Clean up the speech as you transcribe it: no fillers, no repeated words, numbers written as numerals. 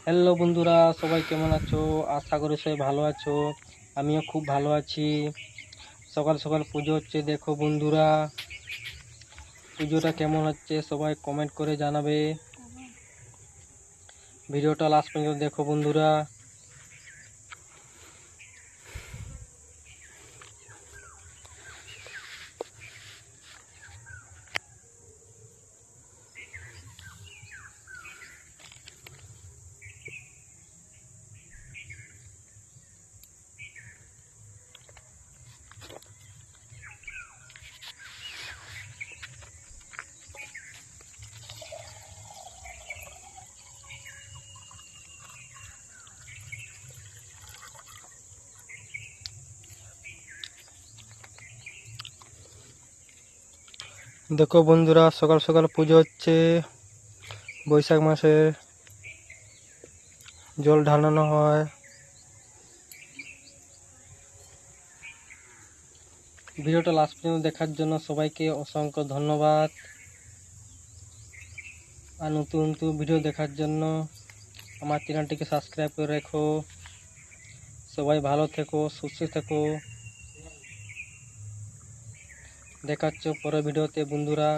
Hello বন্ধুরা, সবাই কেমন আছো? আশা করি সবাই ভালো আছো। আমিও খুব ভালো আছি। সকাল সকাল পুজো হচ্ছে, দেখো বন্ধুরা। পুজোটা কেমন হচ্ছে সবাই কমেন্ট করে জানাবে। ভিডিওটা লাস্ট পর্যন্ত দেখো বন্ধুরা। দেখো বন্ধুরা, সকাল সকাল পুজো হচ্ছে। বৈশাখ মাসে জল ঢালানো হয়। ভিডিওটা লাস্ট পর্যন্ত দেখার জন্য সবাইকে অসংখ্য ধন্যবাদ। আর নতুন নতুন ভিডিও দেখার জন্য আমার চ্যানেলটিকে সাবস্ক্রাইব করে রেখো। সবাই ভালো থেকো, সুস্থ থেকো। দেখাচ্ছ পরের ভিডিওতে বন্ধুরা।